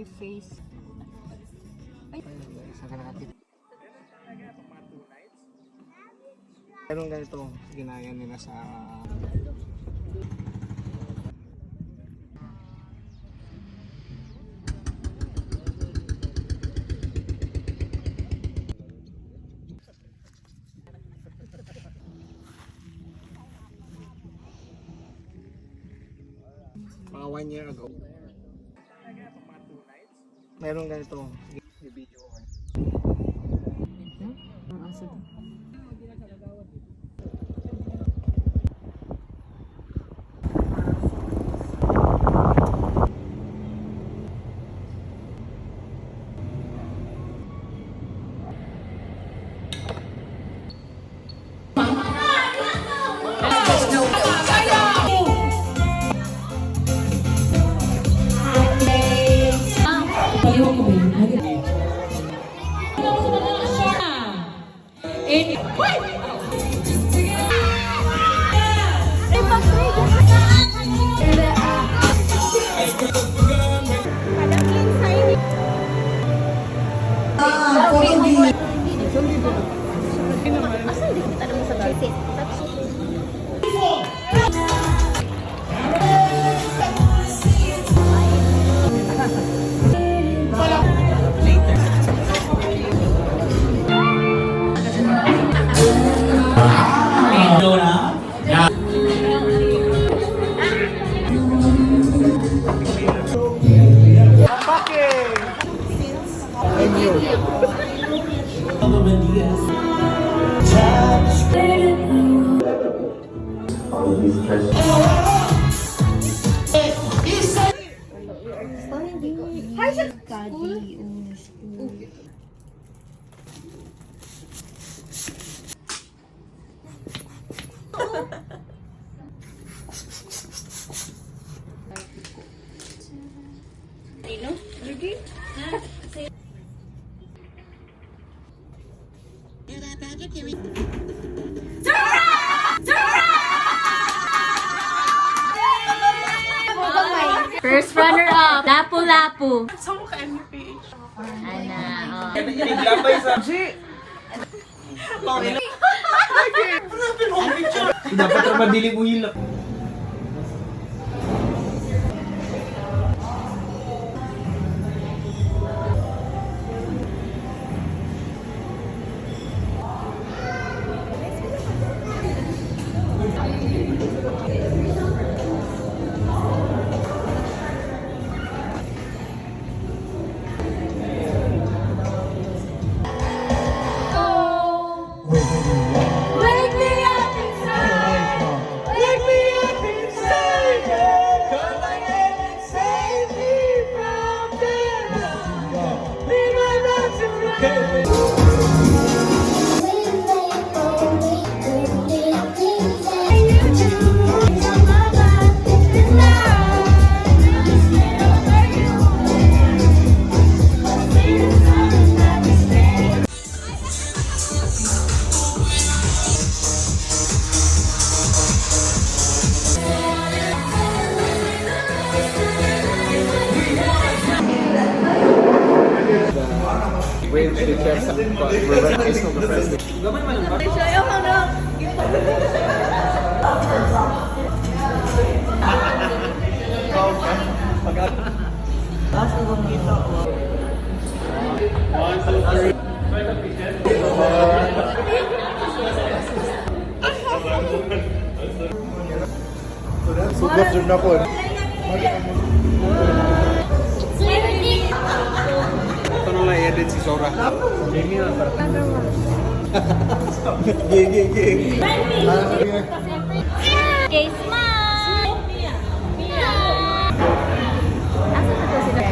my face. Ay, isa ka nakakit. Meron ganito, ginaya nila sa mga 1 year ago. Meron ganito, i-video ko. ang aso doon. First runner-up, Lapu-Lapu. Saan mo ka MPH? Ana, oh. Dapat naman dili mo hilap. Wait, they kept something, but we're running still the first thing. Sugat dyan na po. Ito na lang i-edit si Sora. Gigi lang para. Gigi. Okay, smile! Mia! Asa na to sila?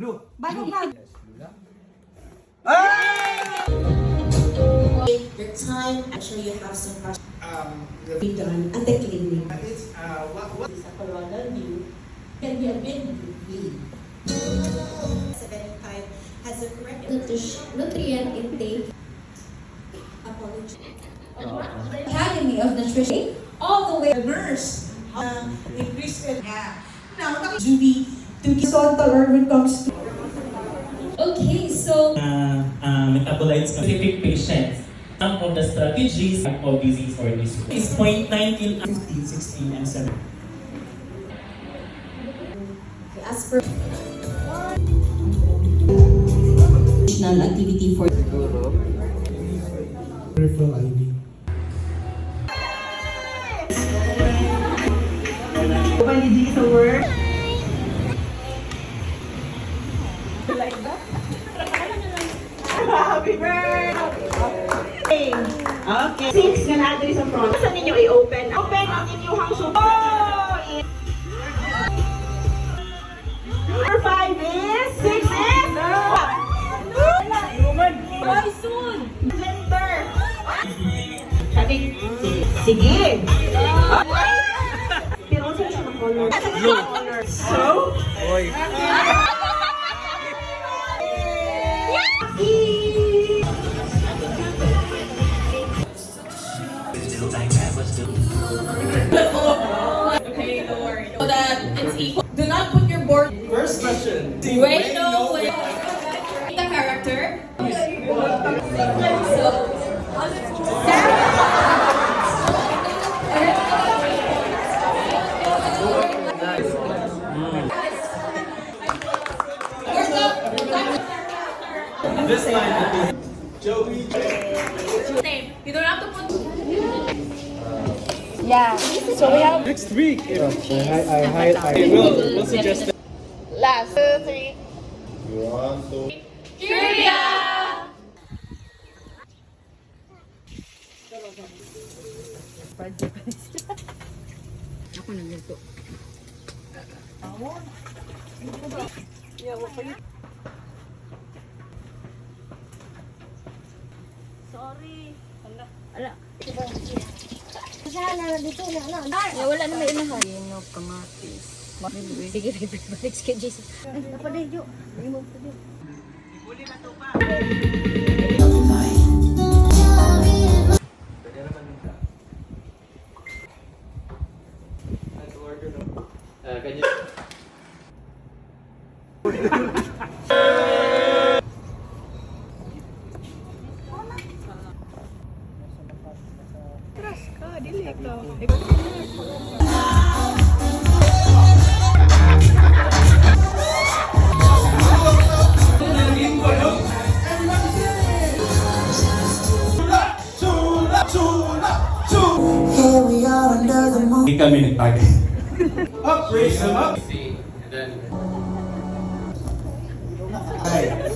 The time, actually you have some be done at the clinic. Sa coronal view, can be a bit bleed. 75 has a correct nutrient intake. Apology. Academy of Nutrition, all the way nurse. Increase it. Now, Judy, to be total or when it comes to. Okay, so. Metabolites specific patients. Some of the strategies of disease or disease is 0.9 till 15, 16, and 7. As per additional activity for Peripheral IV. Okay. 6 na natin sa front. Saan ninyo i-open? Open ang inyong subo. Number 5 is 6 is Roman. Why soon? Center. Sabi, sige. Okay. Pero saan siya ng color? Blue. So? Oy. Okay, don't worry. So that it's equal. Do not put your board. First question. Wait, no, wait. The character. So, This line. Joey. name. You don't have to put. Yeah. So we have Next week. I We'll suggest that. last 2, 3. Trivia! Ako nagluto. Ya, wala na may inahan. Yun yung kamatis. Sige, balik kay Jason. Ay, napaday, Jo. Remove to Jo. Hindi kami nagtagay. Up, raise them up. Hi.